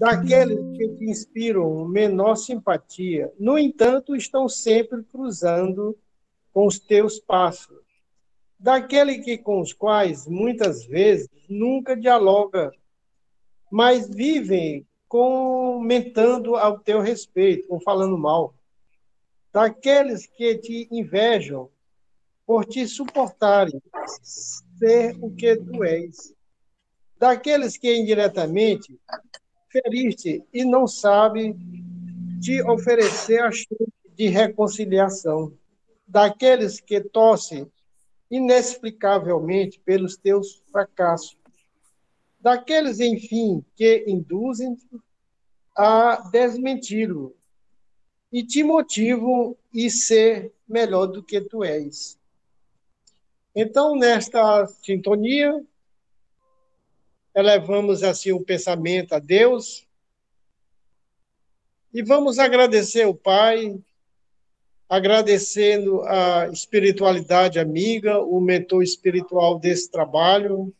daqueles que te inspiram menor simpatia, no entanto, estão sempre cruzando com os teus passos, daquele que com os quais muitas vezes nunca dialoga, mas vivem comentando ao teu respeito, ou falando mal, daqueles que te invejam por te suportarem ser o que tu és, daqueles que indiretamente feriste e não sabe te oferecer a chance de reconciliação, daqueles que torcem inexplicavelmente pelos teus fracassos, daqueles, enfim, que induzem a desmenti-lo e te motivam a ser melhor do que tu és. Então, nesta sintonia, elevamos assim o pensamento a Deus e vamos agradecer ao Pai, agradecendo a espiritualidade amiga, o mentor espiritual desse trabalho,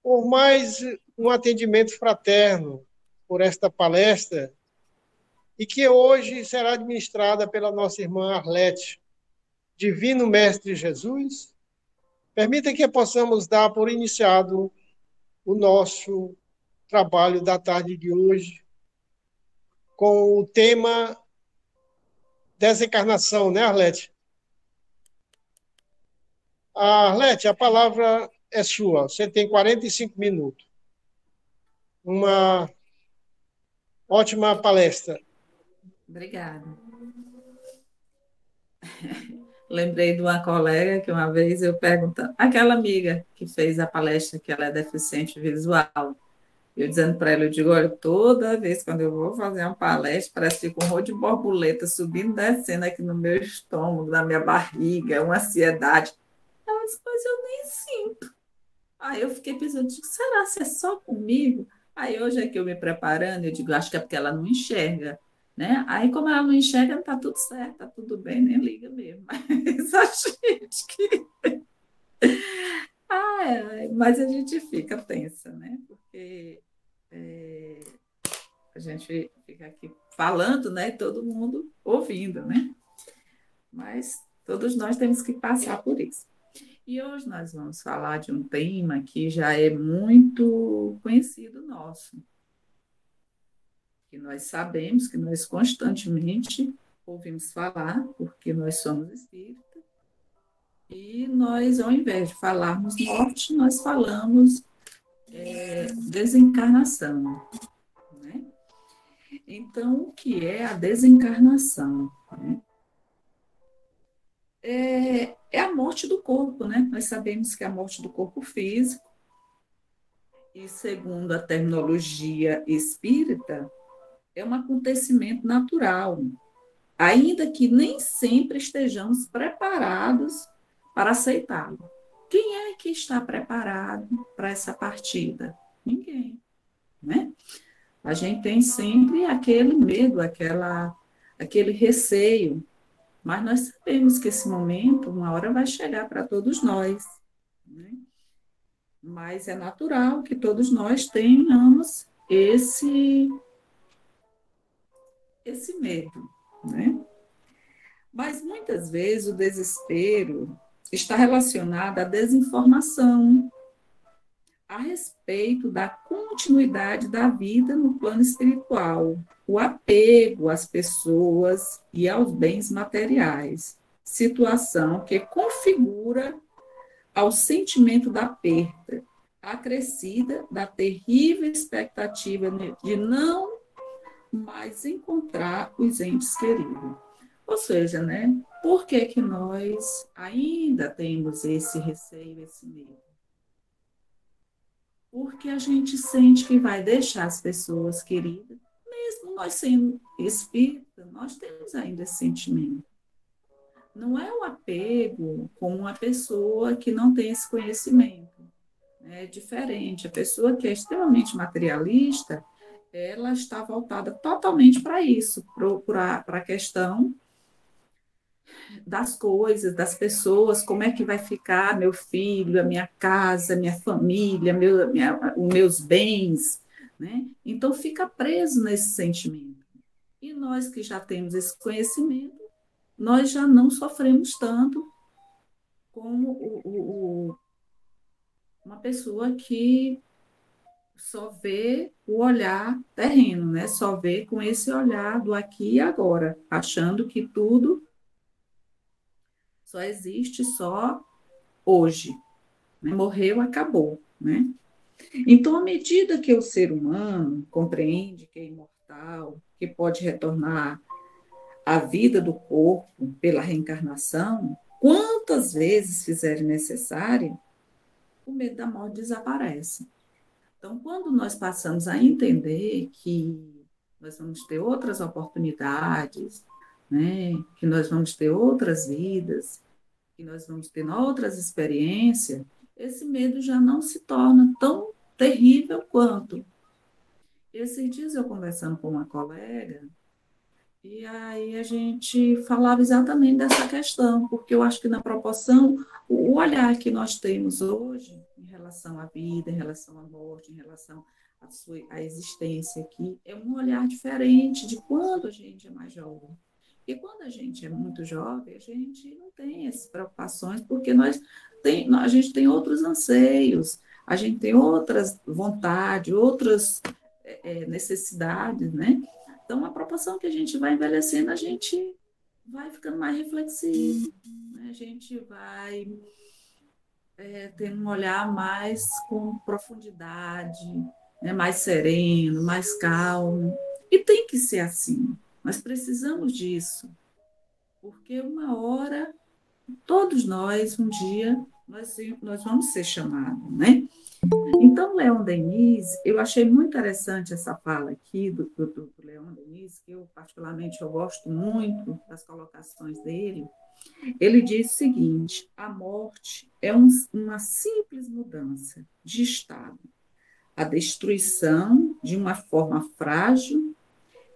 por mais um atendimento fraterno, por esta palestra, e que hoje será administrada pela nossa irmã Arlete. Divino Mestre Jesus, permita que possamos dar por iniciado o nosso trabalho da tarde de hoje, com o tema desencarnação, né, Arlete? Arlete, a palavra é sua. Você tem 45 minutos. Uma ótima palestra. Obrigada. Lembrei de uma colega que uma vez eu perguntando, aquela amiga que fez a palestra que ela é deficiente visual, eu dizendo para ela, eu digo, olha, toda vez quando eu vou fazer uma palestra, parece que com um rolo de borboleta subindo e descendo aqui no meu estômago, na minha barriga, uma ansiedade. Ela disse, mas eu nem sinto. Aí eu fiquei pensando, será que é só comigo? Aí hoje é que eu me preparando, eu digo, acho que é porque ela não enxerga, né? Aí como ela não enxerga, tá tudo certo, tá tudo bem, nem liga mesmo. Mas a gente que... mas a gente fica tensa, né? Porque a gente fica aqui falando, né? Todo mundo ouvindo, né? Mas todos nós temos que passar por isso. E hoje nós vamos falar de um tema que já é muito conhecido nosso, que nós sabemos, que nós constantemente ouvimos falar, porque nós somos espíritas, e nós, ao invés de falarmos morte, nós falamos desencarnação, né? Então, o que é a desencarnação? Né? É a morte do corpo, né? Nós sabemos que é a morte do corpo físico, e segundo a terminologia espírita, é um acontecimento natural, ainda que nem sempre estejamos preparados para aceitá-lo. Quem é que está preparado para essa partida? Ninguém, né? A gente tem sempre aquele medo, aquele receio, mas nós sabemos que esse momento, uma hora vai chegar para todos nós, né? Mas é natural que todos nós tenhamos esse medo, né? Mas muitas vezes o desespero está relacionado à desinformação a respeito da continuidade da vida no plano espiritual, o apego às pessoas e aos bens materiais, situação que configura ao sentimento da perda, acrescida da terrível expectativa de não mais encontrar os entes queridos. Ou seja, né, por que que nós ainda temos esse receio, esse medo? Porque a gente sente que vai deixar as pessoas queridas, mesmo nós sendo espírita, nós temos ainda esse sentimento. Não é um apego com uma pessoa que não tem esse conhecimento. É diferente. A pessoa que é extremamente materialista, ela está voltada totalmente para isso, para a questão das coisas, das pessoas, como é que vai ficar meu filho, a minha casa, minha família, os meus bens, né? Então fica preso nesse sentimento. E nós que já temos esse conhecimento, nós já não sofremos tanto como uma pessoa que só vê o olhar terreno, né? Só vê com esse olhar do aqui e agora, achando que tudo só existe só hoje, né? Morreu, acabou, né? Então, à medida que o ser humano compreende que é imortal, que pode retornar à vida do corpo pela reencarnação, quantas vezes fizerem necessário, o medo da morte desaparece. Então, quando nós passamos a entender que nós vamos ter outras oportunidades, né, que nós vamos ter outras vidas, que nós vamos ter outras experiências, esse medo já não se torna tão terrível quanto. Esses dias eu conversando com uma colega, e aí a gente falava exatamente dessa questão, porque eu acho que na proporção, o olhar que nós temos hoje em relação à vida, em relação à morte, em relação à existência aqui, é um olhar diferente de quando a gente é mais jovem. E quando a gente é muito jovem, a gente não tem essas preocupações, porque a gente tem outros anseios, a gente tem outras vontades, outras necessidades, né? Então, a proporção que a gente vai envelhecendo, a gente vai ficando mais reflexivo, né? A gente vai tendo um olhar mais com profundidade, né? Mais sereno, mais calmo. E tem que ser assim. Nós precisamos disso, porque uma hora, todos nós, um dia, nós vamos ser chamados, né? Então, Leon Denis, eu achei muito interessante essa fala aqui do Leon Denis, que eu particularmente eu gosto muito das colocações dele. Ele diz o seguinte: a morte é uma simples mudança de estado, a destruição de uma forma frágil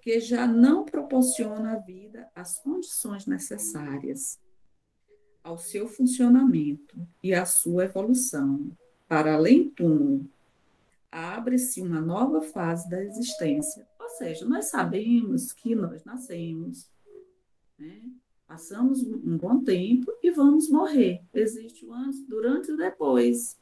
que já não proporciona à vida as condições necessárias ao seu funcionamento e à sua evolução. Para além túmulo, abre-se uma nova fase da existência. Ou seja, nós sabemos que nós nascemos, né? Passamos um bom tempo e vamos morrer. Existe o antes, durante e depois.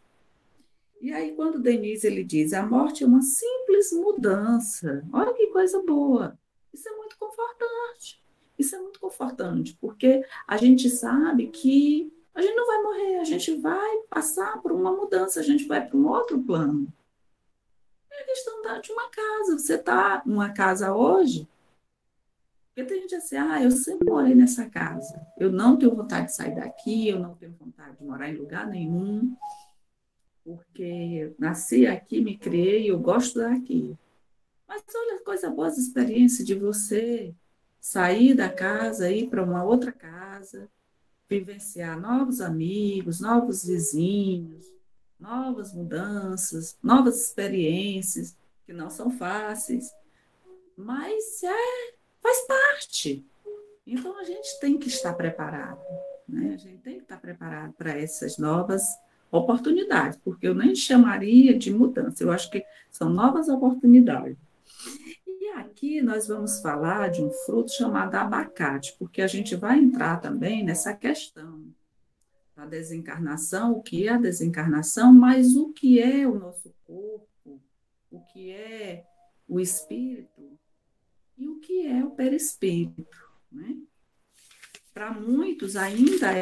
E aí, quando Denise ele diz, a morte é uma simples mudança. Olha que coisa boa. Isso é muito confortante. Isso é muito confortante, porque a gente sabe que a gente não vai morrer, a gente vai passar por uma mudança, a gente vai para um outro plano. É a questão de uma casa. Você está numa casa hoje, porque tem gente assim, eu sempre morei nessa casa. Eu não tenho vontade de sair daqui, eu não tenho vontade de morar em lugar nenhum, porque nasci aqui, me criei, eu gosto daqui. Mas olha, coisa boa as experiências de você sair da casa, ir para uma outra casa, vivenciar novos amigos, novos vizinhos, novas mudanças, novas experiências, que não são fáceis, mas faz parte. Então, a gente tem que estar preparado, né? A gente tem que estar preparado para essas novas oportunidades, porque eu nem chamaria de mudança, eu acho que são novas oportunidades. E aqui nós vamos falar de um fruto chamado abacate, porque a gente vai entrar também nessa questão da desencarnação, o que é a desencarnação, mas o que é o nosso corpo, o que é o espírito e o que é o perispírito, né? Para muitos ainda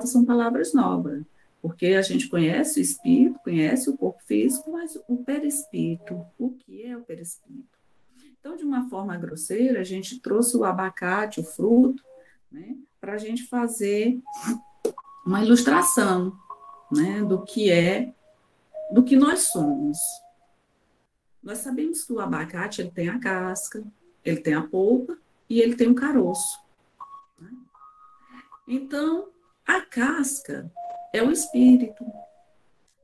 são palavras novas, porque a gente conhece o espírito, conhece o corpo físico, mas o perispírito, o que é o perispírito? Então, de uma forma grosseira, a gente trouxe o abacate, o fruto, né, para a gente fazer uma ilustração, né, do que nós somos. Nós sabemos que o abacate ele tem a casca, ele tem a polpa e ele tem o caroço. Né? Então, a casca é o espírito,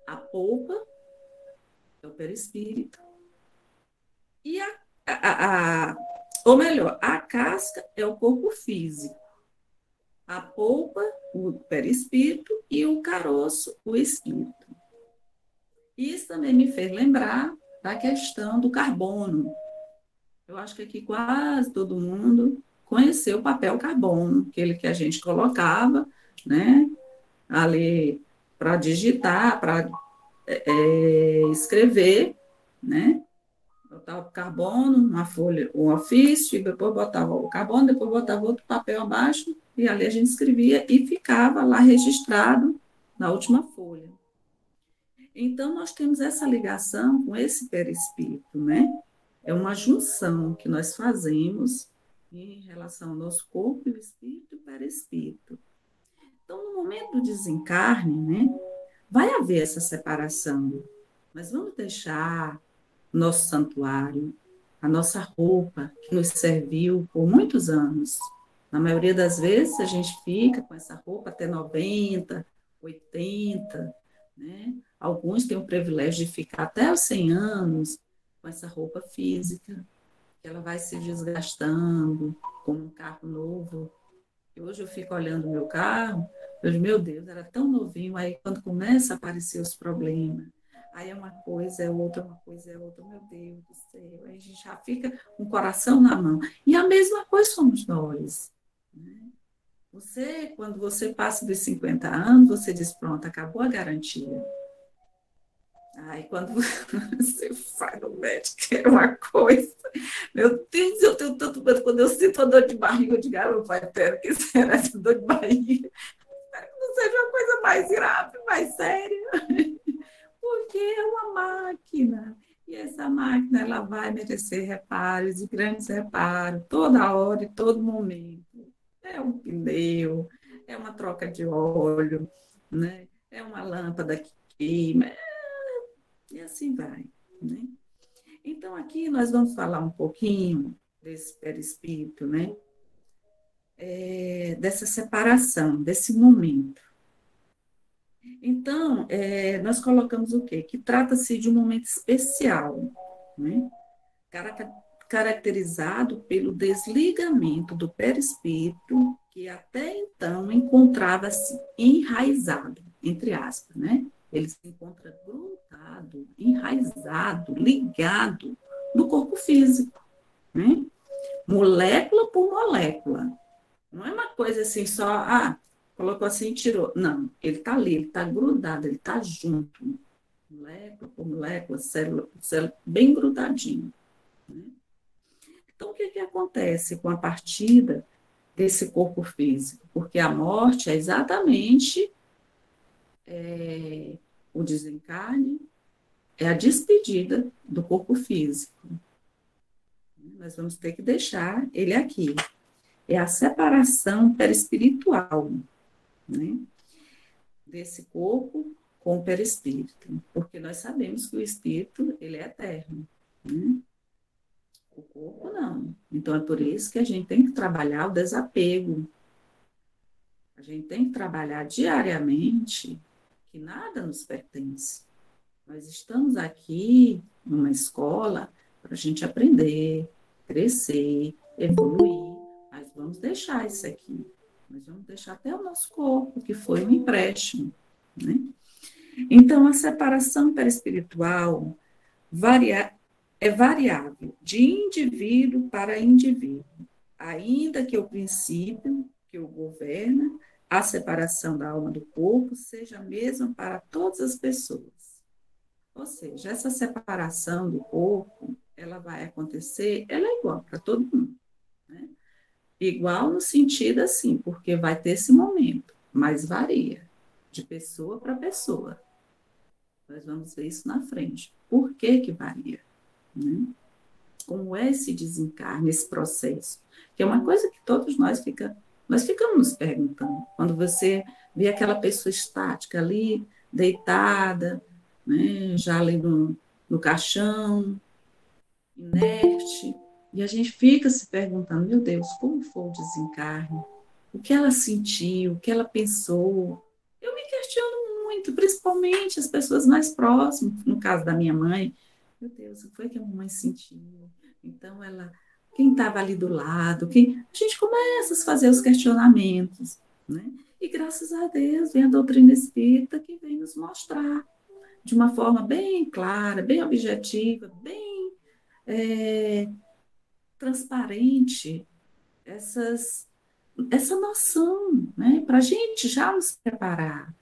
a polpa é o perispírito e ou melhor, a casca é o corpo físico, a polpa, o perispírito e o caroço, o espírito. Isso também me fez lembrar da questão do carbono. Eu acho que aqui quase todo mundo conheceu o papel carbono, aquele que a gente colocava, né, ali para digitar, para escrever, né? Botava o carbono, uma folha, um ofício, e depois botava o carbono, depois botava outro papel abaixo, e ali a gente escrevia e ficava lá registrado na última folha. Então, nós temos essa ligação com esse perispírito, né? É uma junção que nós fazemos em relação ao nosso corpo, o espírito e o perispírito. Então, no momento do desencarne, né, vai haver essa separação, mas vamos deixar nosso santuário, a nossa roupa que nos serviu por muitos anos. Na maioria das vezes, a gente fica com essa roupa até 90, 80, né? Alguns têm o privilégio de ficar até os 100 anos com essa roupa física, que ela vai se desgastando, como um carro novo. E hoje eu fico olhando o meu carro, eu digo, meu Deus, era tão novinho, aí quando começa a aparecer os problemas, aí é uma coisa, é outra, uma coisa, é outra, meu Deus do céu, aí a gente já fica com o coração na mão. E a mesma coisa somos nós, né? Quando você passa dos 50 anos, você diz, pronto, acabou a garantia. Aí quando você vai no médico, é uma coisa. Meu Deus, eu tenho tanto medo. Quando eu sinto a dor de barriga, eu digo, meu pai, pera, que será essa dor de barriga? Espero que não seja uma coisa mais grave, mais séria. Porque é uma máquina. E essa máquina, ela vai merecer reparos e grandes reparos, toda hora e todo momento. É um pneu, é uma troca de óleo, né? É uma lâmpada que queima, e assim vai, né? Então, aqui nós vamos falar um pouquinho desse perispírito, né? Dessa separação, desse momento. Então, nós colocamos o quê? Que trata-se de um momento especial, né? Caracterizado pelo desligamento do perispírito, que até então encontrava-se enraizado, entre aspas, né? Ele se encontra grudado, enraizado, ligado no corpo físico, né? Molécula por molécula. Não é uma coisa assim só, colocou assim e tirou. Não, ele está ali, ele está grudado, ele está junto. Molécula por molécula, célula por célula, bem grudadinho. Né? Então, o que acontece com a partida desse corpo físico? Porque a morte é exatamente o desencarne, é a despedida do corpo físico. Nós vamos ter que deixar ele aqui. É a separação perispiritual, né? Desse corpo com o perispírito. Porque nós sabemos que o espírito, ele é eterno, né? O corpo não. Então, é por isso que a gente tem que trabalhar o desapego. A gente tem que trabalhar diariamente que nada nos pertence. Nós estamos aqui numa escola para a gente aprender, crescer, evoluir, mas vamos deixar isso aqui. Nós vamos deixar até o nosso corpo, que foi um empréstimo, né? Então, a separação perispiritual é variável de indivíduo para indivíduo, ainda que o princípio que o governa, a separação da alma do corpo, seja a mesma para todas as pessoas. Ou seja, essa separação do corpo, ela vai acontecer, ela é igual para todo mundo, né? Igual no sentido assim, porque vai ter esse momento, mas varia de pessoa para pessoa. Nós vamos ver isso na frente. Por que que varia? Né? Como é esse desencarne, esse processo? Que é uma coisa que todos nós ficamos nos perguntando. Quando você vê aquela pessoa estática ali, deitada, né, já ali no caixão, inerte, e a gente fica se perguntando, meu Deus, como foi o desencarne? O que ela sentiu? O que ela pensou? Eu me questiono muito, principalmente as pessoas mais próximas, no caso da minha mãe. Meu Deus, o que foi que a mamãe sentiu? Então, quem estava ali do lado? A gente começa a fazer os questionamentos, né? E graças a Deus vem a doutrina espírita que vem nos mostrar de uma forma bem clara, bem objetiva, bem transparente, essa noção, né? Para a gente já nos preparar,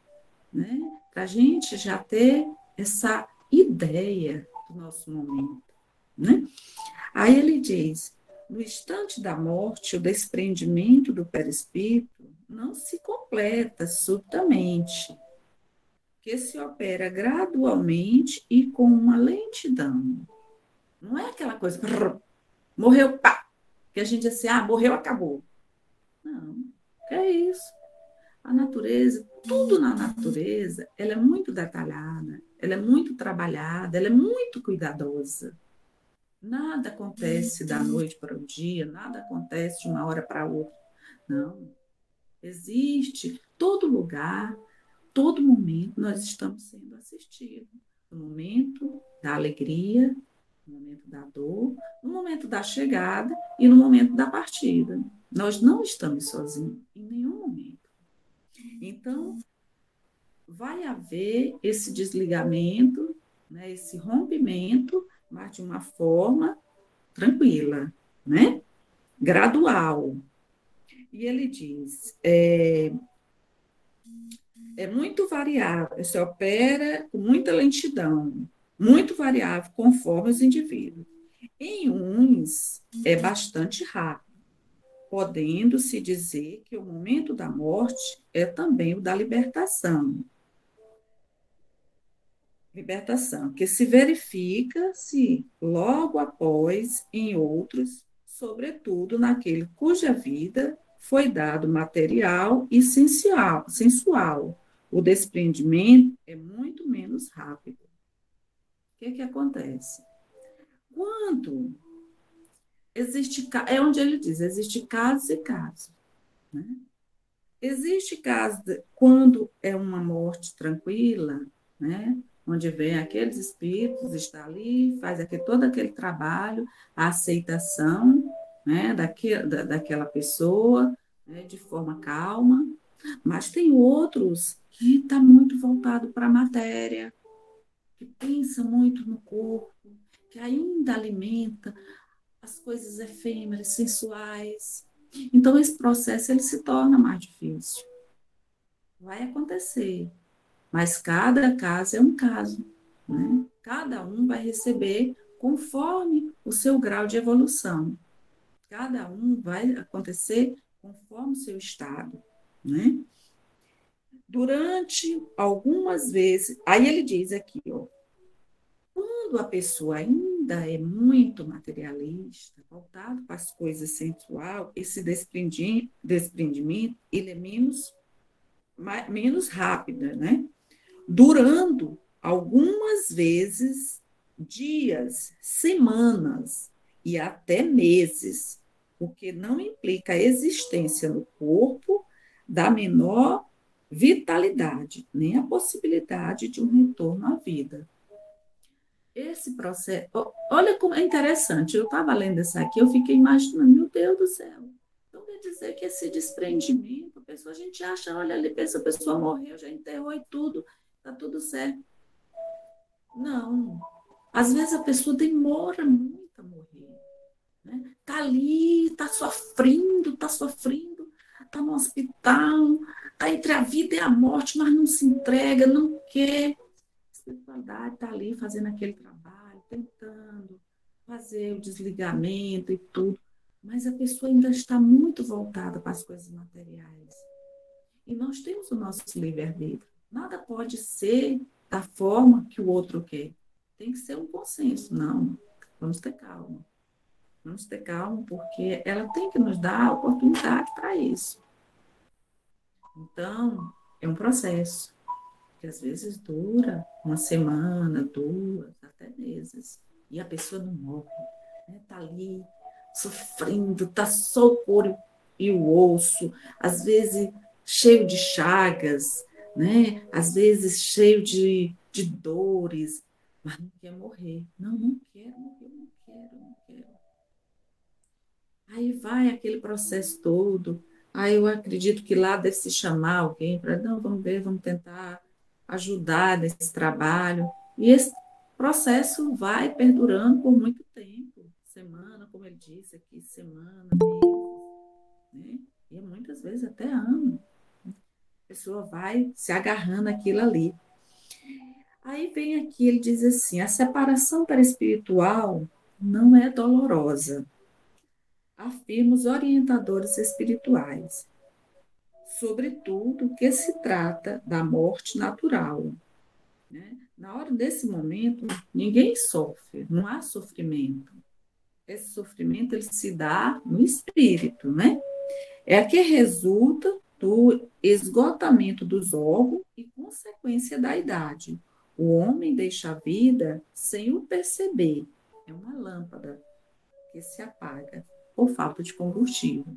né? Para a gente já ter essa ideia do nosso momento, né? Aí ele diz, no instante da morte, o desprendimento do perispírito não se completa subitamente, que se opera gradualmente e com uma lentidão. Não é aquela coisa, morreu, pá, que a gente diz assim, morreu, acabou. Não, é isso. A natureza, tudo na natureza, ela é muito detalhada, ela é muito trabalhada, ela é muito cuidadosa. Nada acontece da noite para o dia, nada acontece de uma hora para outra. Não. Existe todo lugar, todo momento, nós estamos sendo assistidos. No momento da alegria, no momento da dor, no momento da chegada e no momento da partida. Nós não estamos sozinhos em nenhum momento. Então, vai haver esse desligamento, né, esse rompimento, mas de uma forma tranquila, né? Gradual. E ele diz, é muito variável, se opera com muita lentidão, muito variável conforme os indivíduos. Em uns é bastante rápido, podendo-se dizer que o momento da morte é também o da libertação. Libertação, que se verifica-se logo após em outros, sobretudo naquele cuja vida foi dado material e sensual. O desprendimento é muito menos rápido. O que acontece? Quando existe, é onde ele diz, existe casos e casos, né? Existe caso quando é uma morte tranquila, né? Onde vem aqueles espíritos, está ali, faz todo aquele trabalho, a aceitação, né? Daquela pessoa, né? De forma calma, mas tem outros que está muito voltado para a matéria, que pensa muito no corpo, que ainda alimenta as coisas efêmeras, sensuais. Então, esse processo ele se torna mais difícil. Vai acontecer, mas cada caso é um caso, né? Cada um vai receber conforme o seu grau de evolução. Cada um vai acontecer conforme o seu estado, né? Durante algumas vezes, aí ele diz aqui, ó, quando a pessoa ainda é muito materialista, voltado para as coisas sensuais, esse desprendimento ele é menos rápida, né? Durando algumas vezes dias, semanas e até meses, o que não implica a existência no corpo da menor vitalidade, nem a possibilidade de um retorno à vida. Esse processo, olha como é interessante, eu estava lendo isso aqui, eu fiquei imaginando, meu Deus do céu, então quer dizer que esse desprendimento, a gente acha, olha ali, a pessoa morreu, já enterrou e tudo, está tudo certo. Não, às vezes a pessoa demora muito a morrer, né? Está ali, está sofrendo, está no hospital, está entre a vida e a morte, mas não se entrega, não quer. A espiritualidade está ali fazendo aquele trabalho, tentando fazer o desligamento e tudo, mas a pessoa ainda está muito voltada para as coisas materiais. E nós temos o nosso livre-arbítrio. Nada pode ser da forma que o outro quer. Tem que ser um consenso. Não, vamos ter calma. Vamos ter calma, porque ela tem que nos dar a oportunidade para isso. Então, é um processo que às vezes dura uma semana, 2, até meses. E a pessoa não morre. Está ali sofrendo, está só o couro e o osso, às vezes cheio de chagas, né? Às vezes cheio de dores, mas não quer morrer. Não quero morrer, não quero. Aí vai aquele processo todo. Aí eu acredito que lá deve se chamar alguém para, não, vamos ver, vamos tentar ajudar nesse trabalho. E esse processo vai perdurando por muito tempo, semana, como ele disse aqui, semana, meses, né? E muitas vezes até ano. A pessoa vai se agarrando aquilo ali. Aí vem aqui, ele diz assim, a separação perispiritual não é dolorosa, afirma os orientadores espirituais, sobretudo que se trata da morte natural, né? Na hora desse momento, ninguém sofre, não há sofrimento. Esse sofrimento ele se dá no espírito, né? É que resulta do esgotamento dos órgãos e consequência da idade. O homem deixa a vida sem o perceber. É uma lâmpada que se apaga por falta de combustível.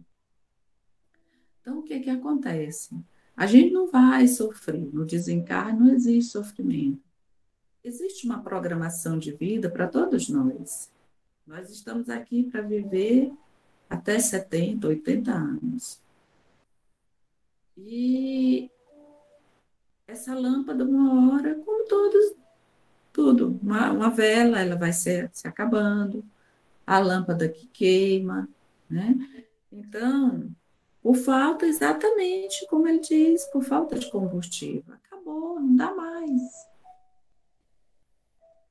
Então, o que que acontece? A gente não vai sofrer. No desencarne não existe sofrimento. Existe uma programação de vida para todos nós. Nós estamos aqui para viver até 70, 80 anos. E essa lâmpada, uma hora, como todos, tudo, uma vela, ela vai se acabando, a lâmpada que queima, né? Então, por falta, exatamente como ele diz, por falta de combustível. Acabou, não dá mais.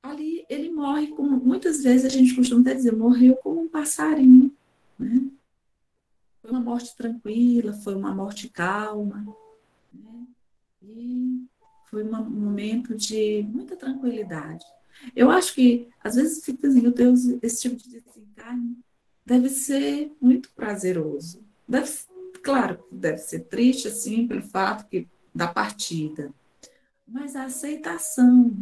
Ali ele morre, como muitas vezes a gente costuma até dizer, morreu como um passarinho, né? Foi uma morte tranquila, foi uma morte calma, né? E foi um momento de muita tranquilidade. Eu acho que, às vezes, fica assim, meu Deus, esse tipo de desencarne deve ser muito prazeroso. Claro, deve ser triste, assim, pelo fato da partida. Mas a aceitação.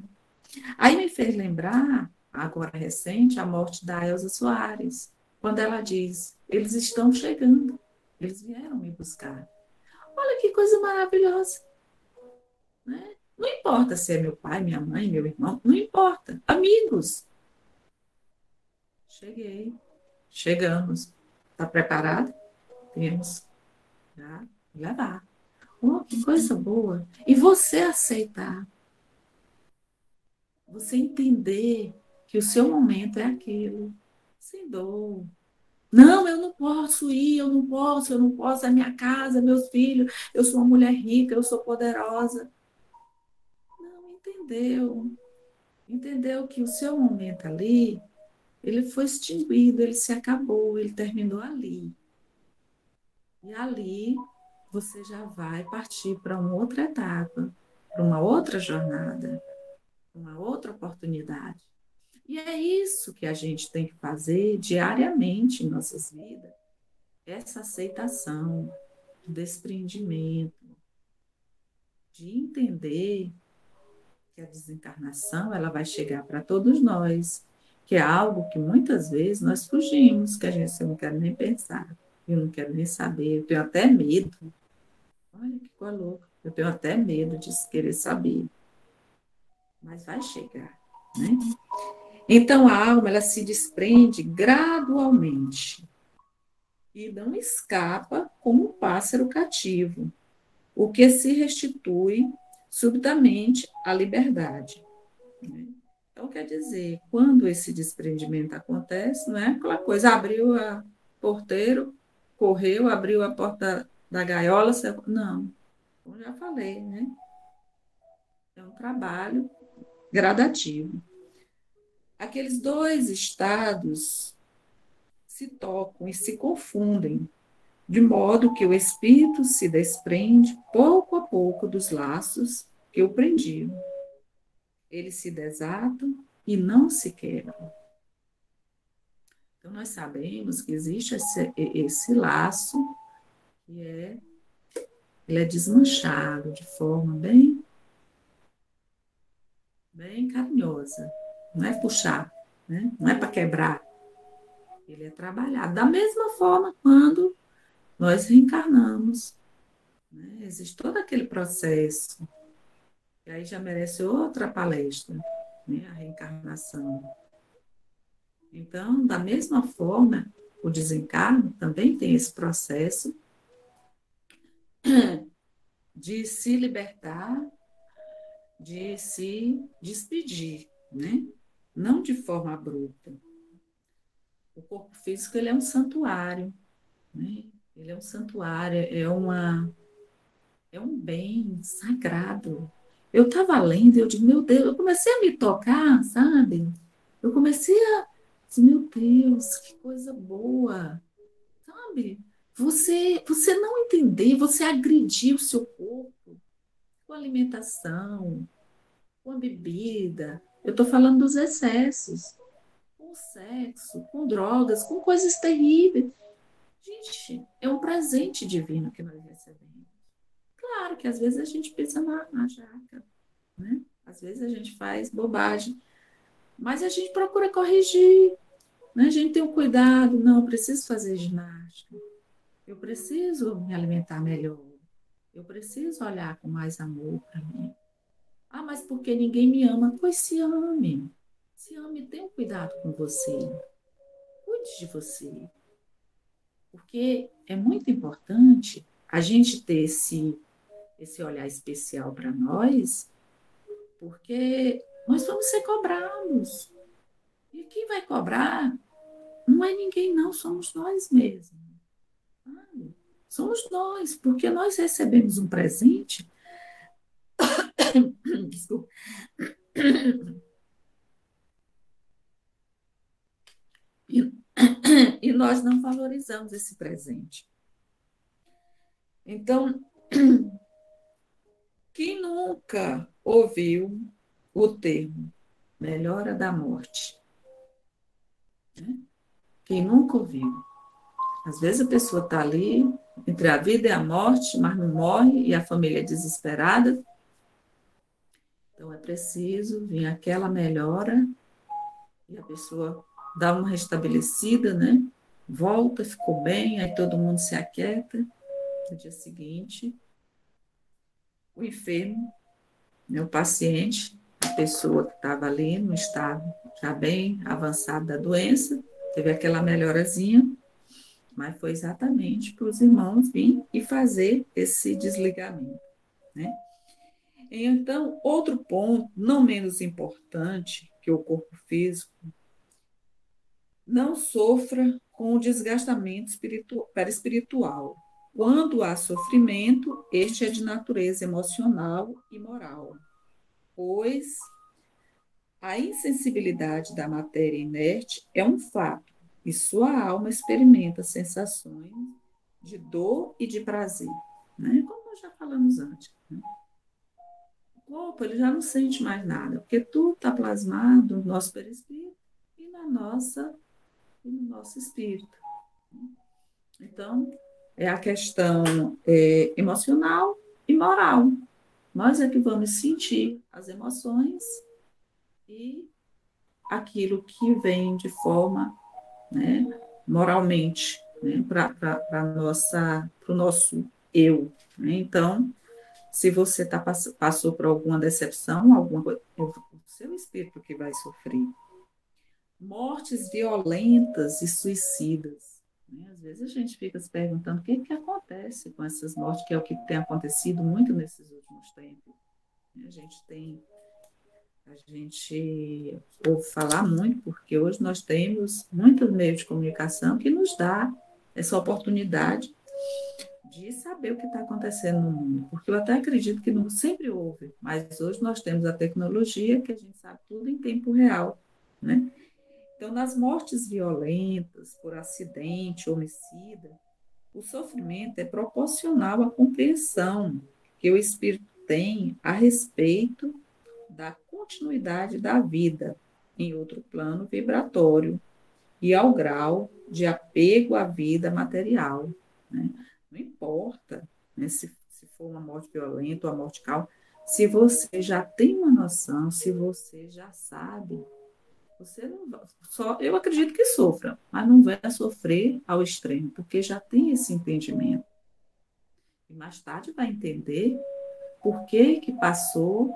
Aí me fez lembrar, agora recente, a morte da Elza Soares, quando ela diz, eles estão chegando, eles vieram me buscar. Olha que coisa maravilhosa, né? Não importa se é meu pai, minha mãe, meu irmão, não importa. Amigos. Cheguei, chegamos. Está preparado? Temos. Já levar. Oh, que coisa boa. E você aceitar. Você entender que o seu momento é aquele. Sem dor. Não, eu não posso ir, eu não posso, é minha casa, meus filhos, eu sou uma mulher rica, eu sou poderosa. Não, entendeu. Entendeu que o seu momento ali, ele foi extinguido, ele se acabou, ele terminou ali. E ali você já vai partir para uma outra etapa, para uma outra jornada, uma outra oportunidade. E é isso que a gente tem que fazer diariamente em nossas vidas, essa aceitação, desprendimento, de entender que a desencarnação ela vai chegar para todos nós, que é algo que muitas vezes nós fugimos, que a gente não quer nem pensar, eu não quero nem saber, eu tenho até medo. Olha que coisa louca, eu tenho até medo de querer saber, mas vai chegar, né? Então a alma ela se desprende gradualmente e não escapa como um pássaro cativo, o que se restitui subitamente à liberdade, né? Então, quer dizer, quando esse desprendimento acontece, não é aquela coisa, abriu o porteiro, correu, abriu a porta da gaiola, não, como já falei, né? É um trabalho gradativo. Aqueles dois estados se tocam e se confundem, de modo que o espírito se desprende pouco a pouco dos laços que o prendiam. Eles se desatam e não se quebram. Então, nós sabemos que existe esse laço que ele é desmanchado de forma bem carinhosa. Não é puxar, né? Não é para quebrar. Ele é trabalhado. Da mesma forma, quando nós reencarnamos, né? Existe todo aquele processo. E aí já merece outra palestra, né? A reencarnação. Então, da mesma forma, o desencarno também tem esse processo de se libertar de se despedir, né? Não de forma abrupta. O corpo físico, ele é um santuário, né? Ele é um santuário, é um bem sagrado. Eu estava lendo e eu digo, meu Deus, eu comecei a me tocar, sabe? Eu comecei a dizer, meu Deus, que coisa boa, sabe? Você não entender, você agredir o seu corpo com alimentação, com a bebida. Eu estou falando dos excessos, com sexo, com drogas, com coisas terríveis. Gente, é um presente divino que nós recebemos. Claro que às vezes a gente pisa na jaca, né? Às vezes a gente faz bobagem, mas a gente procura corrigir, né? A gente tem um cuidado, não, eu preciso fazer ginástica, eu preciso me alimentar melhor, eu preciso olhar com mais amor para mim. Ah, mas porque ninguém me ama? Pois se ame. Se ame, tenha um cuidado com você. Cuide de você. Porque é muito importante a gente ter esse olhar especial para nós, porque nós vamos ser cobrados. E quem vai cobrar não é ninguém, não, somos nós mesmos. Sabe? Somos nós, porque nós recebemos um presente. Desculpa. E, e nós não valorizamos esse presente. Então, quem nunca ouviu o termo melhora da morte? Né? Quem nunca ouviu? Às vezes a pessoa está ali entre a vida e a morte, mas não morre e a família é desesperada. Então é preciso vir aquela melhora e a pessoa dá uma restabelecida, né? Volta, ficou bem, aí todo mundo se aquieta. No dia seguinte, o enfermo, né, o paciente, a pessoa que estava ali no estado já bem avançado da doença, teve aquela melhorazinha, mas foi exatamente para os irmãos vir e fazer esse desligamento, né? Então, outro ponto, não menos importante que o corpo físico, não sofra com o desgastamento perispiritual. Quando há sofrimento, este é de natureza emocional e moral, pois a insensibilidade da matéria inerte é um fato, e sua alma experimenta sensações de dor e de prazer, né? Como nós já falamos antes. Né? O corpo ele já não sente mais nada, porque tudo está plasmado no nosso perispírito e no nosso espírito. Então, é a questão emocional e moral. Nós é que vamos sentir as emoções e aquilo que vem de forma, né, moralmente, né, para o nosso eu. Né? Então, se você passou por alguma decepção, alguma coisa, é o seu espírito que vai sofrer. Mortes violentas e suicidas. Né? Às vezes a gente fica se perguntando o que acontece com essas mortes, que é o que tem acontecido muito nesses últimos tempos. A gente ouve falar muito, porque hoje nós temos muitos meios de comunicação que nos dá essa oportunidade de saber o que está acontecendo no mundo. Porque eu até acredito que não sempre houve, mas hoje nós temos a tecnologia que a gente sabe tudo em tempo real, né? Então, nas mortes violentas, por acidente, homicida, o sofrimento é proporcional à compreensão que o espírito tem a respeito da continuidade da vida em outro plano vibratório e ao grau de apego à vida material. Né? Não importa, né, se for uma morte violenta ou uma morte calma, se você já tem uma noção, se você já sabe, você não vai, só eu acredito que sofra, mas não vai sofrer ao extremo, porque já tem esse entendimento. E mais tarde vai entender por que que passou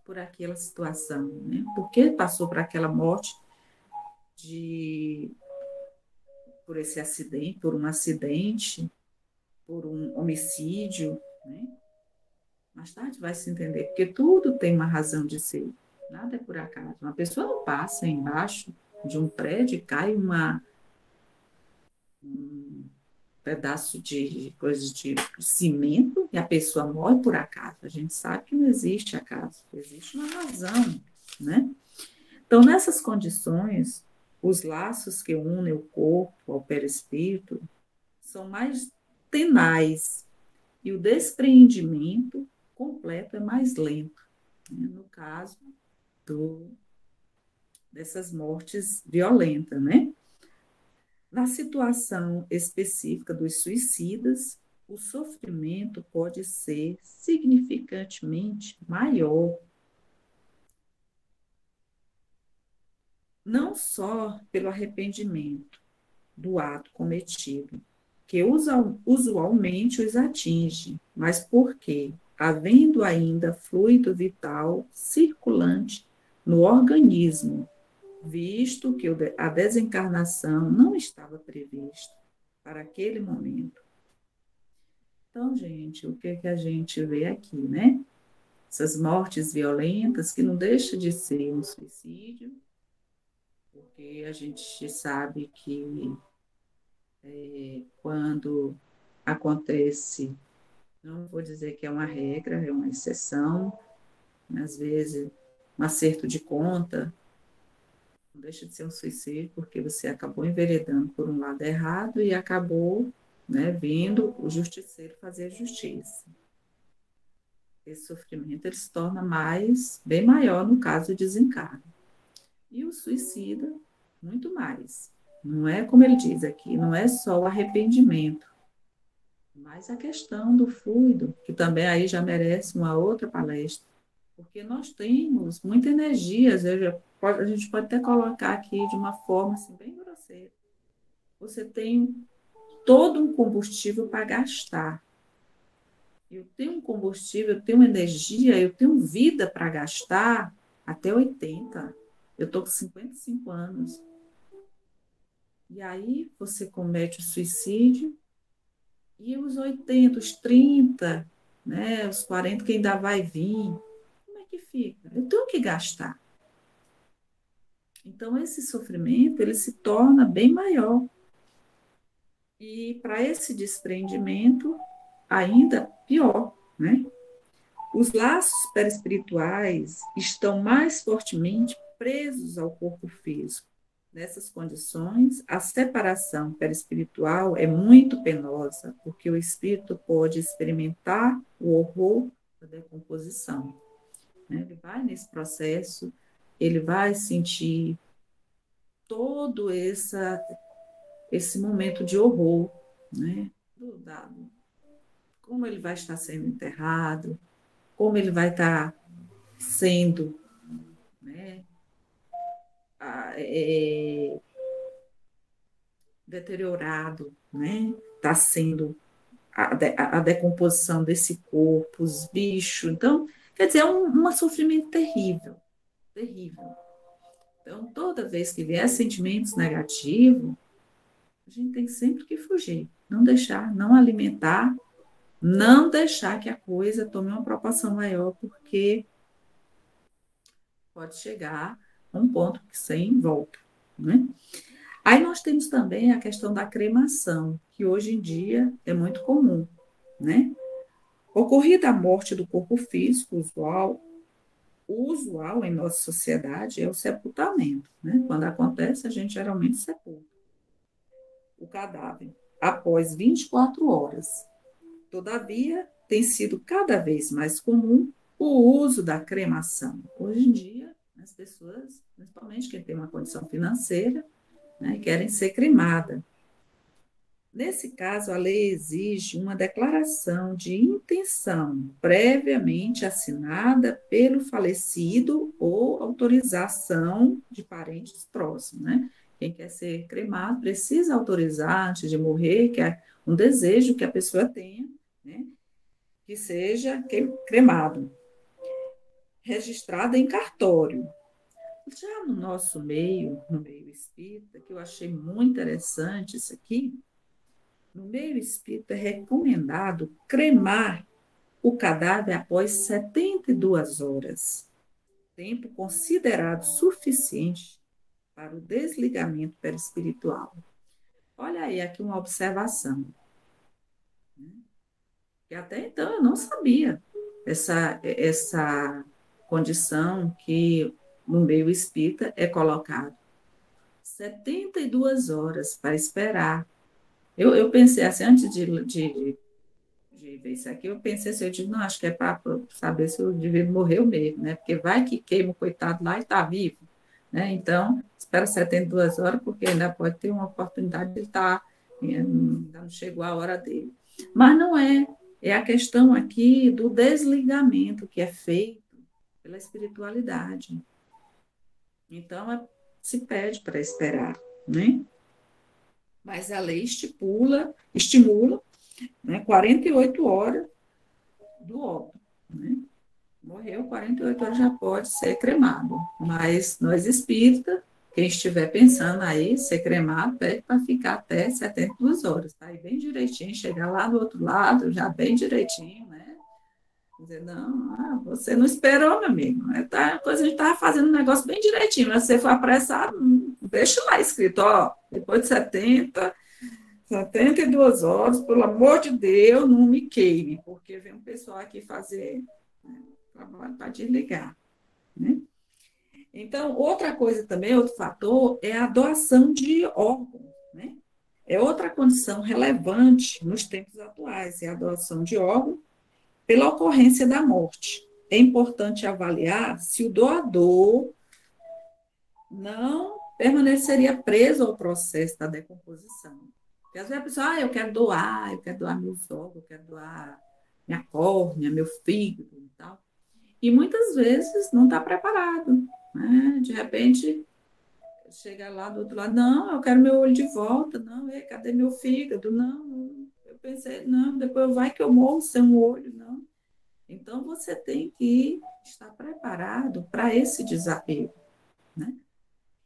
por aquela situação, né? Por que passou por aquela morte de por esse acidente, por um acidente, por um homicídio, né? Mais tarde vai se entender, porque tudo tem uma razão de ser. Nada é por acaso. Uma pessoa não passa embaixo de um prédio e cai um pedaço de coisa de cimento e a pessoa morre por acaso. A gente sabe que não existe acaso, existe uma razão, né? Então, nessas condições, os laços que unem o corpo ao perispírito são mais tenais e o despreendimento completo é mais lento, né? No caso dessas mortes violentas, né? Na situação específica dos suicidas, o sofrimento pode ser significantemente maior, não só pelo arrependimento do ato cometido, que usualmente os atinge, mas porque, havendo ainda fluido vital circulante no organismo, visto que a desencarnação não estava prevista para aquele momento. Então, gente, o que a gente vê aqui, né? Essas mortes violentas, que não deixa de ser um suicídio, porque a gente sabe que quando acontece, não vou dizer que é uma regra, é uma exceção, às vezes um acerto de conta, não deixa de ser um suicídio, porque você acabou enveredando por um lado errado e acabou, né, vindo o justiceiro fazer a justiça. Esse sofrimento ele se torna bem maior no caso do desencarne. E o suicida, muito mais. Não é como ele diz aqui, não é só o arrependimento, mas a questão do fluido, que também aí já merece uma outra palestra, porque nós temos muita energia, a gente pode até colocar aqui de uma forma assim, bem grosseira. Você tem todo um combustível para gastar. Eu tenho um combustível, eu tenho energia, eu tenho vida para gastar até 80. Eu estou com 55 anos. E aí você comete o suicídio e os 80, os 30, né, os 40 que ainda vai vir. Como é que fica? Eu tenho que gastar. Então, esse sofrimento, ele se torna bem maior. E para esse desprendimento, ainda pior, né? Os laços perispirituais estão mais fortemente presos ao corpo físico. Nessas condições, a separação perispiritual é muito penosa, porque o espírito pode experimentar o horror da decomposição, né? Ele vai nesse processo, ele vai sentir todo esse momento de horror, né? Como ele vai estar sendo enterrado, como ele vai estar sendo, né, deteriorado, né? Está sendo a decomposição desse corpo, os bichos. Então, quer dizer, é um sofrimento terrível, terrível. Então, toda vez que vier sentimentos negativos, a gente tem sempre que fugir, não deixar, não alimentar, não deixar que a coisa tome uma proporção maior, porque pode chegar a um ponto que sem volta, né? Aí nós temos também a questão da cremação, que hoje em dia é muito comum, né? Ocorrida a morte do corpo físico, o usual em nossa sociedade é o sepultamento, né? Quando acontece, a gente geralmente sepulta o cadáver após 24 horas. Todavia, tem sido cada vez mais comum o uso da cremação. Hoje em dia, as pessoas, principalmente quem tem uma condição financeira, né, querem ser cremadas. Nesse caso, a lei exige uma declaração de intenção previamente assinada pelo falecido ou autorização de parentes próximos, né? Quem quer ser cremado precisa autorizar antes de morrer, que é um desejo que a pessoa tenha, né? Que seja cremado, registrado em cartório. Já no nosso meio, no meio espírita, que eu achei muito interessante isso aqui, no meio espírita é recomendado cremar o cadáver após 72 horas, tempo considerado suficiente para o desligamento perispiritual. Olha aí aqui uma observação, né? Que até então eu não sabia essa condição que no meio espírita é colocado. 72 horas para esperar. Eu pensei assim, antes de ver isso aqui, eu pensei assim, eu digo, não, acho que é para saber se o indivíduo morreu mesmo, né? Porque vai que queima o coitado lá e está vivo, né? Então, espera 72 horas, porque ainda pode ter uma oportunidade de ele estar, ainda não chegou a hora dele. Mas não é, é a questão aqui do desligamento que é feito pela espiritualidade. Então, se pede para esperar, né? Mas a lei estimula, né, 48 horas do óbito, né? Morreu, 48 horas já pode ser cremado. Mas nós espíritas, quem estiver pensando aí, ser cremado, pede para ficar até 72 horas, tá? Aí bem direitinho, chegar lá do outro lado, já bem direitinho, né? Dizer, não, você não esperou, meu amigo. A coisa a gente estava fazendo um negócio bem direitinho, mas você foi apressado, deixa lá escrito, ó, depois de 72 horas, pelo amor de Deus, não me queime, porque vem um pessoal aqui fazer, né, trabalho para desligar, né? Então, outra coisa também, outro fator, é a doação de órgãos, né? É outra condição relevante nos tempos atuais, é a doação de órgãos pela ocorrência da morte. É importante avaliar se o doador não permaneceria preso ao processo da decomposição. Porque às vezes a pessoa, eu quero doar meus órgãos, eu quero doar minha córnea, meu fígado e tal. E muitas vezes não está preparado, né? De repente, chega lá do outro lado, não, eu quero meu olho de volta, não, cadê meu fígado? Não, eu pensei, não, depois vai que eu morro sem um olho, não. Então, você tem que estar preparado para esse desafio, né?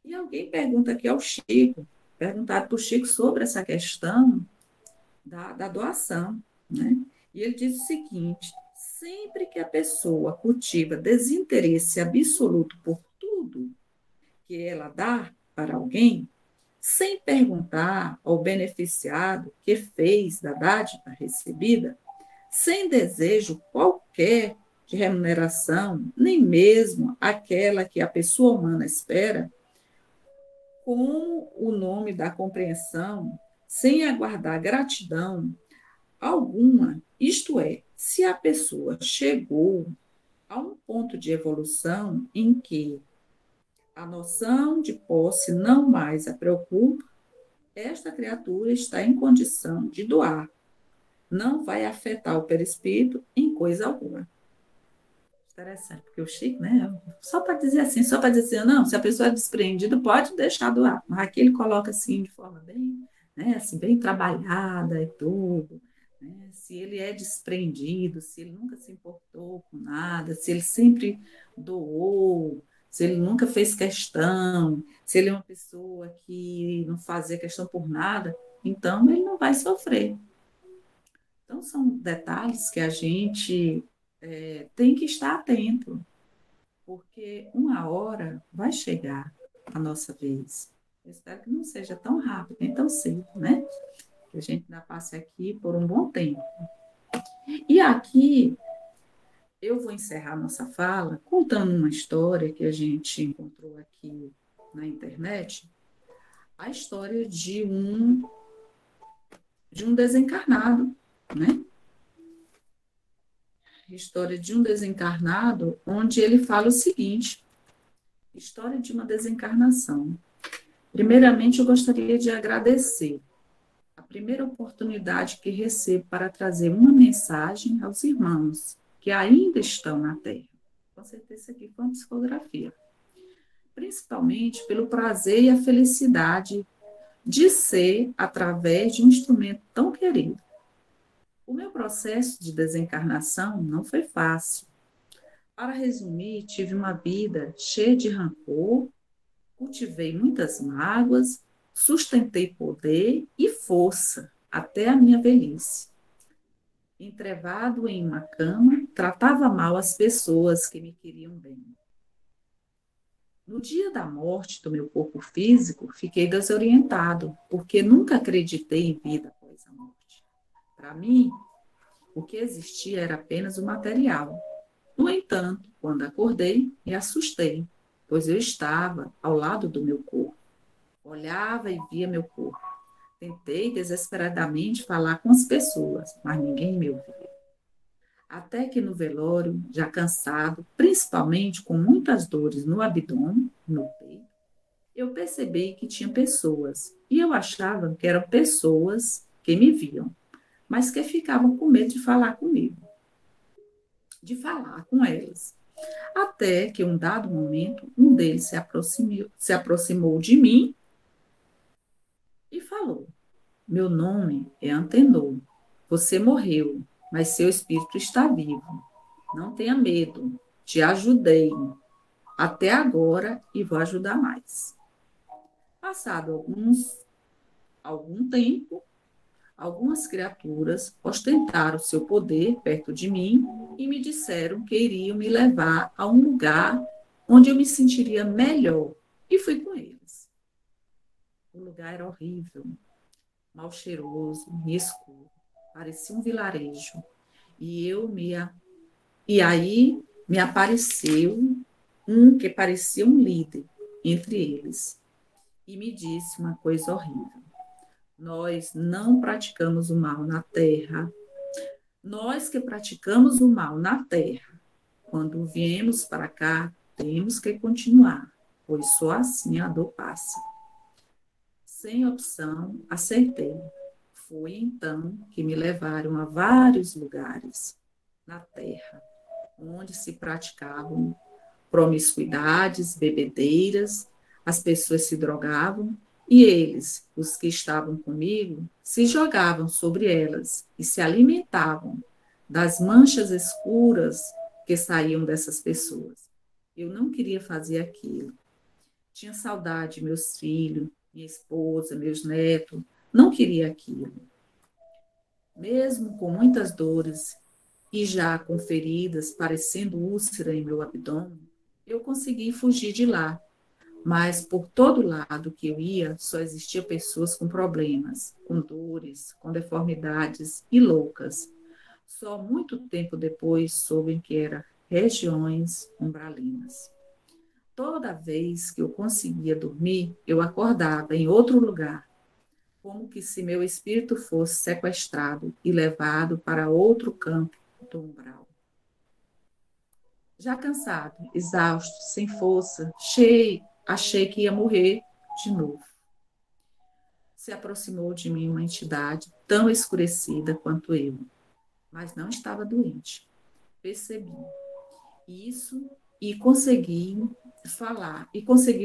E alguém pergunta aqui ao Chico, perguntado para o Chico sobre essa questão da doação, né? E ele diz o seguinte: sempre que a pessoa cultiva desinteresse absoluto por tudo que ela dá para alguém, sem perguntar ao beneficiado que fez da dádiva recebida, sem desejo qualquer de remuneração, nem mesmo aquela que a pessoa humana espera, com o nome da compreensão, sem aguardar gratidão alguma, isto é, se a pessoa chegou a um ponto de evolução em que a noção de posse não mais a preocupa, esta criatura está em condição de doar, não vai afetar o perispírito em coisa alguma. Interessante, porque o Chico, né, só para dizer assim, só para dizer, não, se a pessoa é despreendida, pode deixar doar. Mas aqui ele coloca assim, de forma bem, né, assim, bem trabalhada e tudo, né, se ele é desprendido, se ele nunca se importou com nada, se ele sempre doou, se ele nunca fez questão, se ele é uma pessoa que não fazia questão por nada, então ele não vai sofrer. Então, são detalhes que a gente tem que estar atento, porque uma hora vai chegar a nossa vez. Eu espero que não seja tão rápido, nem tão cedo, né? Que a gente ainda passe aqui por um bom tempo. E aqui, eu vou encerrar nossa fala contando uma história que a gente encontrou aqui na internet, a história de um desencarnado, né? História de um desencarnado, onde ele fala o seguinte: história de uma desencarnação. Primeiramente, eu gostaria de agradecer a primeira oportunidade que recebo para trazer uma mensagem aos irmãos que ainda estão na Terra. Com certeza, isso aqui foi uma psicografia. Principalmente pelo prazer e a felicidade de ser através de um instrumento tão querido. O meu processo de desencarnação não foi fácil. Para resumir, tive uma vida cheia de rancor, cultivei muitas mágoas, sustentei poder e força até a minha velhice. entrevado em uma cama, tratava mal as pessoas que me queriam bem. No dia da morte do meu corpo físico, fiquei desorientado, porque nunca acreditei em vida após a morte. Para mim, o que existia era apenas o material. No entanto, quando acordei, me assustei, pois eu estava ao lado do meu corpo. Olhava e via meu corpo. Tentei desesperadamente falar com as pessoas, mas ninguém me ouvia. Até que no velório, já cansado, principalmente com muitas dores no abdômen, no peito, eu percebi que tinha pessoas, e eu achava que eram pessoas que me viam, mas que ficavam com medo de falar comigo, de falar com elas. Até que, em um dado momento, um deles se aproximou de mim e falou: Meu nome é Antenor. Você morreu, mas seu espírito está vivo. Não tenha medo. Te ajudei até agora e vou ajudar mais. Passado algum tempo, algumas criaturas ostentaram seu poder perto de mim e me disseram que iriam me levar a um lugar onde eu me sentiria melhor. E fui com eles. O lugar era horrível, mal cheiroso e escuro. Parecia um vilarejo. E e aí me apareceu um que parecia um líder entre eles e me disse uma coisa horrível. Nós não praticamos o mal na terra. Nós que praticamos o mal na terra, quando viemos para cá, temos que continuar, pois só assim a dor passa. Sem opção, acertei. Foi então que me levaram a vários lugares na terra, onde se praticavam promiscuidades, bebedeiras, as pessoas se drogavam e eles, os que estavam comigo, se jogavam sobre elas e se alimentavam das manchas escuras que saíam dessas pessoas. Eu não queria fazer aquilo. Tinha saudade de meus filhos, minha esposa, meus netos. Não queria aquilo. Mesmo com muitas dores e já com feridas parecendo úlcera em meu abdômen, eu consegui fugir de lá. Mas por todo lado que eu ia, só existiam pessoas com problemas, com dores, com deformidades e loucas. Só muito tempo depois soube que eram regiões umbralinas. Toda vez que eu conseguia dormir, eu acordava em outro lugar, como que se meu espírito fosse sequestrado e levado para outro campo do umbral. Já cansado, exausto, sem força, achei que ia morrer de novo. Se aproximou de mim uma entidade tão escurecida quanto eu, mas não estava doente. Percebi isso e conseguiu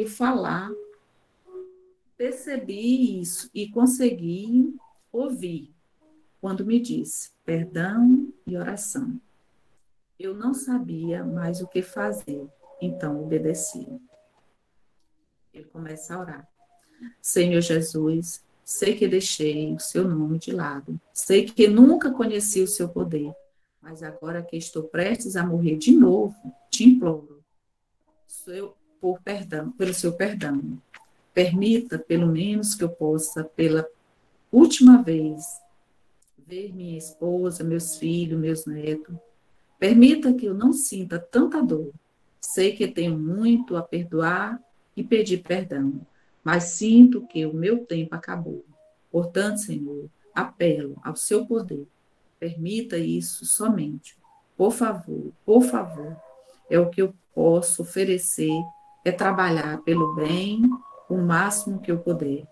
falar. Percebi isso e consegui ouvir quando me disse perdão e oração. Eu não sabia mais o que fazer, então obedeci. Ele começa a orar. Senhor Jesus, sei que deixei o seu nome de lado, sei que nunca conheci o seu poder, mas agora que estou prestes a morrer de novo, te imploro pelo seu perdão. Permita, pelo menos, que eu possa, pela última vez, ver minha esposa, meus filhos, meus netos. Permita que eu não sinta tanta dor. Sei que tenho muito a perdoar e pedir perdão, mas sinto que o meu tempo acabou. Portanto, Senhor, apelo ao seu poder. Permita isso somente. Por favor, é o que eu posso oferecer, é trabalhar pelo bem o máximo que eu puder.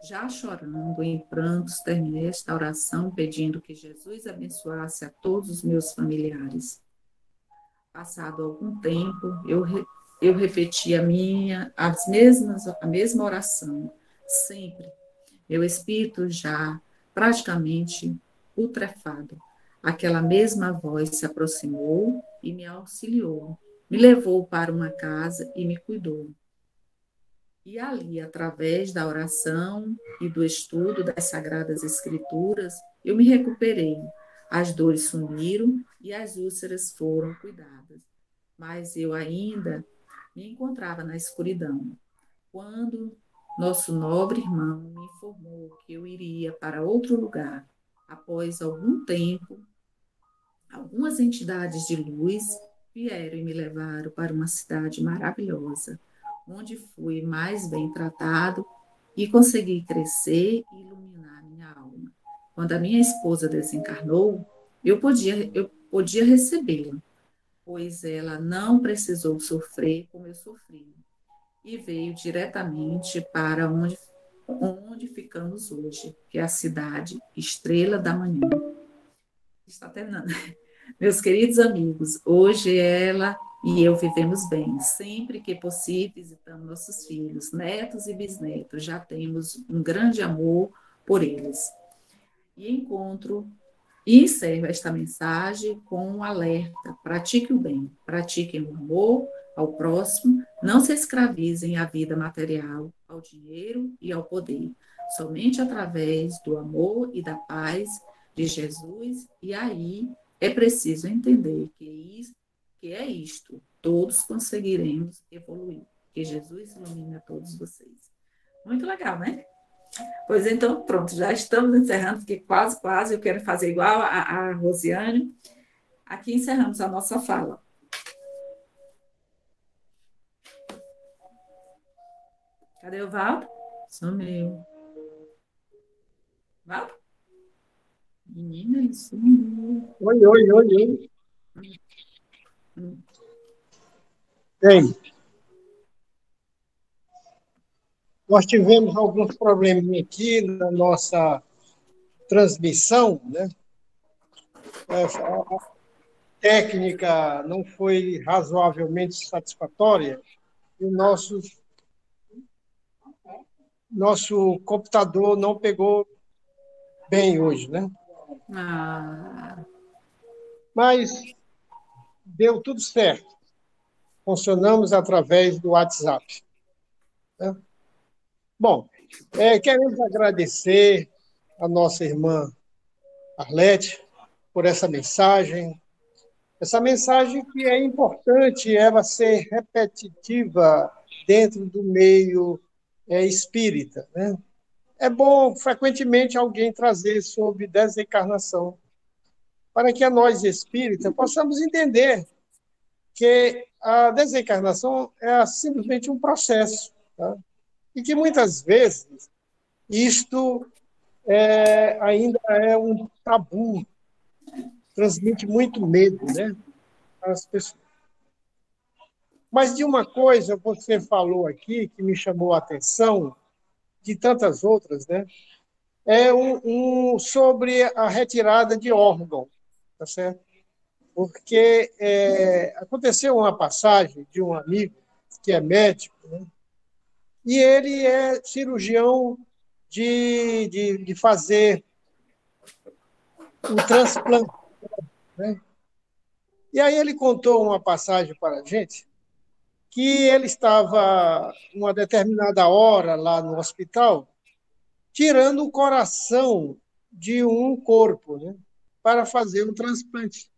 Já chorando, em prantos, terminei esta oração pedindo que Jesus abençoasse a todos os meus familiares. Passado algum tempo, eu repeti a mesma oração, sempre. Meu espírito já praticamente putrefado. Aquela mesma voz se aproximou e me auxiliou, me levou para uma casa e me cuidou. E ali, através da oração e do estudo das Sagradas Escrituras, eu me recuperei. As dores sumiram e as úlceras foram cuidadas. Mas eu ainda me encontrava na escuridão. Quando nosso nobre irmão me informou que eu iria para outro lugar, após algum tempo, algumas entidades de luz vieram e me levaram para uma cidade maravilhosa, onde fui mais bem tratado e consegui crescer e iluminar minha alma. Quando a minha esposa desencarnou, eu podia recebê-la, pois ela não precisou sofrer como eu sofri, e veio diretamente para onde ficamos hoje, que é a cidade Estrela da Manhã. Está terminando. Meus queridos amigos, hoje ela e eu vivemos bem. Sempre que possível, visitamos nossos filhos, netos e bisnetos. Já temos um grande amor por eles. E encerro esta mensagem com um alerta: pratique o bem, pratiquem o amor ao próximo, não se escravizem à vida material, ao dinheiro e ao poder. Somente através do amor e da paz de Jesus, e aí é preciso entender que é isto, todos conseguiremos evoluir. Que Jesus ilumine a todos vocês. Muito legal, né? Pois então, pronto, já estamos encerrando, porque quase, eu quero fazer igual a Rosiane. Aqui encerramos a nossa fala. Cadê o Valdo? Sumiu. Valdo? Menina, ele sumiu. Oi, oi, oi, oi. Bem, nós tivemos alguns probleminha aqui na nossa transmissão, né? A técnica não foi razoavelmente satisfatória e o nosso computador não pegou bem hoje, né? Mas deu tudo certo. Funcionamos através do WhatsApp, né? Bom, queremos agradecer a nossa irmã Arlete por essa mensagem que é importante ela ser repetitiva dentro do meio espírita, né? É bom, frequentemente, alguém trazer sobre desencarnação, para que nós espíritas possamos entender que a desencarnação é simplesmente um processo, tá? E que muitas vezes isto ainda é um tabu, transmite muito medo, né, às pessoas. Mas de uma coisa você falou aqui que me chamou a atenção, de tantas outras, né, sobre a retirada de órgão, tá certo? Porque aconteceu uma passagem de um amigo que é médico, né, e ele é cirurgião de fazer o transplante, né? E aí ele contou uma passagem para a gente que ele estava, uma determinada hora lá no hospital, tirando o coração de um corpo, né, para fazer um transplante.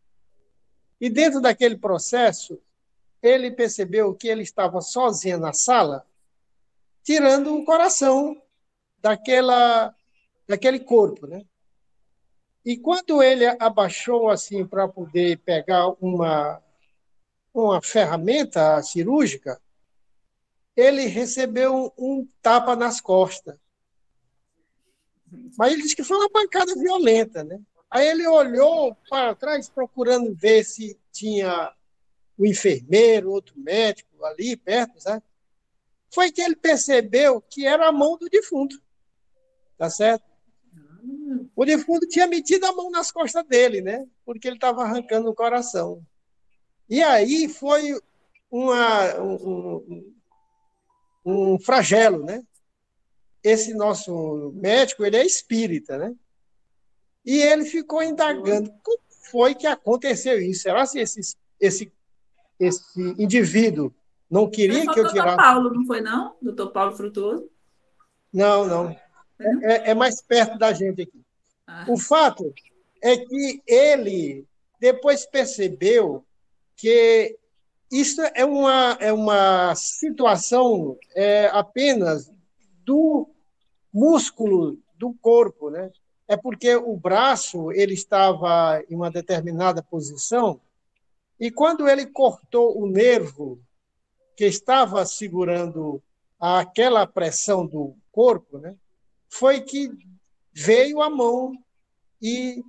E dentro daquele processo, ele percebeu que ele estava sozinho na sala, tirando o coração daquele corpo, né? E quando ele abaixou assim para poder pegar uma ferramenta cirúrgica, ele recebeu um tapa nas costas. Mas ele disse que foi uma pancada violenta, né? Aí ele olhou para trás procurando ver se tinha o enfermeiro, outro médico ali perto, sabe? Foi que ele percebeu que era a mão do defunto, tá certo? O defunto tinha metido a mão nas costas dele, né? Porque ele estava arrancando o coração. E aí foi um flagelo, né? Esse nosso médico, ele é espírita, né? E ele ficou indagando como foi que aconteceu isso. Será que esse indivíduo não queria que eu tirasse? Doutor Paulo, não foi não? Doutor Paulo Frutuoso? Não, não. É mais perto da gente aqui. O fato é que ele depois percebeu que isso é uma situação apenas do músculo do corpo, né? É porque o braço ele estava em uma determinada posição e quando ele cortou o nervo que estava segurando aquela pressão do corpo, né? Foi que veio a mão e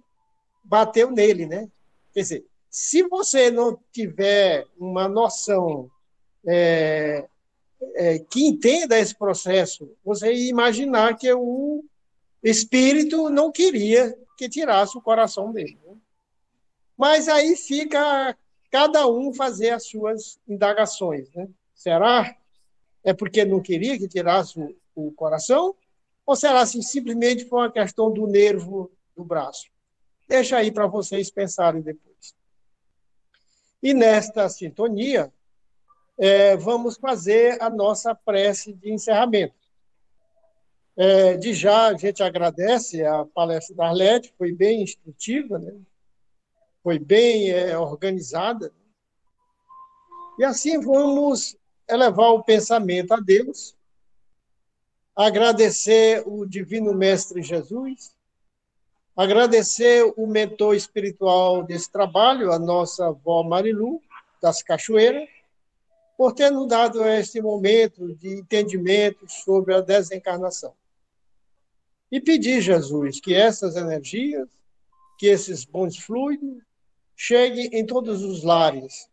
bateu nele, né? Quer dizer, se você não tiver uma noção que entenda esse processo, você ia imaginar que o espírito não queria que tirasse o coração dele. Né? Mas aí fica cada um fazer as suas indagações. Né? Será? É porque não queria que tirasse o coração? Ou será assim, simplesmente foi uma questão do nervo do braço? Deixa aí para vocês pensarem depois. E nesta sintonia, vamos fazer a nossa prece de encerramento. De já, a gente agradece a palestra da Arlete, foi bem instrutiva, né? Foi bem organizada. E assim vamos elevar o pensamento a Deus, agradecer o Divino Mestre Jesus, agradecer o mentor espiritual desse trabalho, a nossa avó Marilu, das Cachoeiras, por ter nos dado este momento de entendimento sobre a desencarnação. E pedir, Jesus, que essas energias, que esses bons fluidos, cheguem em todos os lares.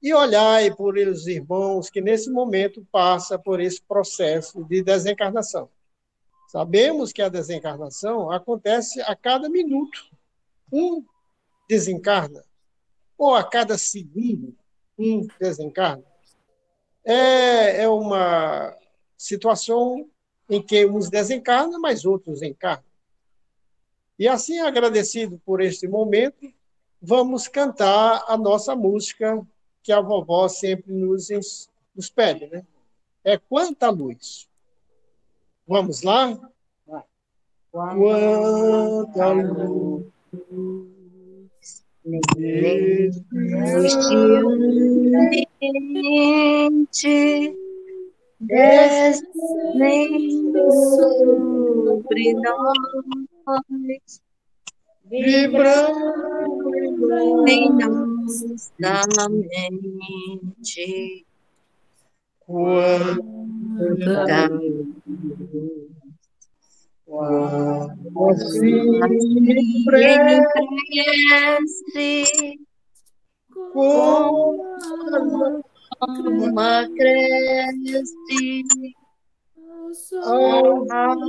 E olhai por os irmãos que, nesse momento, passam por esse processo de desencarnação. Sabemos que a desencarnação acontece a cada minuto. Um desencarna, ou a cada segundo, um desencarna. É uma situação em que uns desencarnam, mas outros encarnam. E assim, agradecido por este momento, vamos cantar a nossa música que a vovó sempre nos pede, né? É Quanta Luz. Vamos lá? Quanta luz neste ambiente descendo sobre nós, vibrando em nossa mente. quanta assim Cresce como uma cresce Ao a de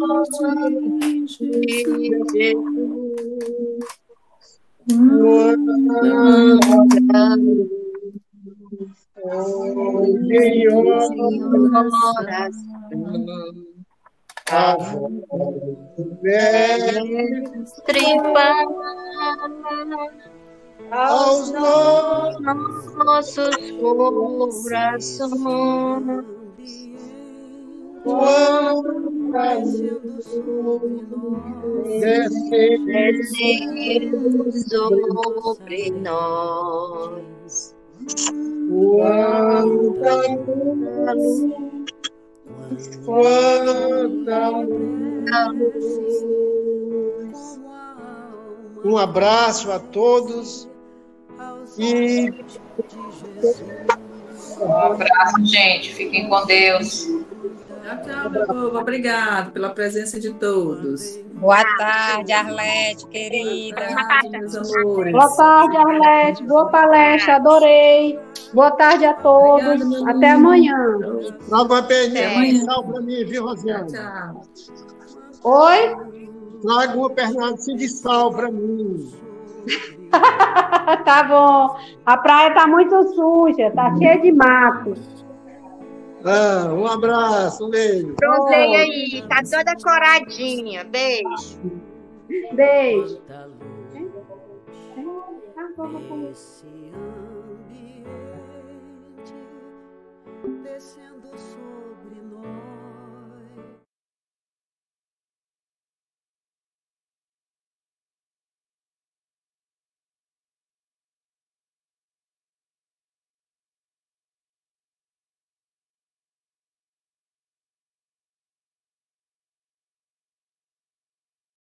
Jesus, Jesus. em Oração a voz tripar aos nossos corações. quanta luz Descendo sobre nós. quanta luz, quanta luz. Um abraço a todos e Um abraço, gente. Fiquem com Deus. Tchau, tchau, meu povo. Obrigado pela presença de todos. Boa tarde, Arlete, querida. Boa tarde, meus amores. Boa tarde, Arlete. Boa palestra, adorei. Boa tarde a todos. Obrigada, meu Até amor. amanhã. traga uma perninha Até amanhã. sal para mim, viu, Rosiane? Tchau. Oi? Traga uma perninha assim de sal para mim. Tá bom. A praia tá muito suja, tá cheia de mato. Um abraço, um beijo. Bronzei aí, tá toda coradinha. Beijo. Beijo. Esse ambiente descendo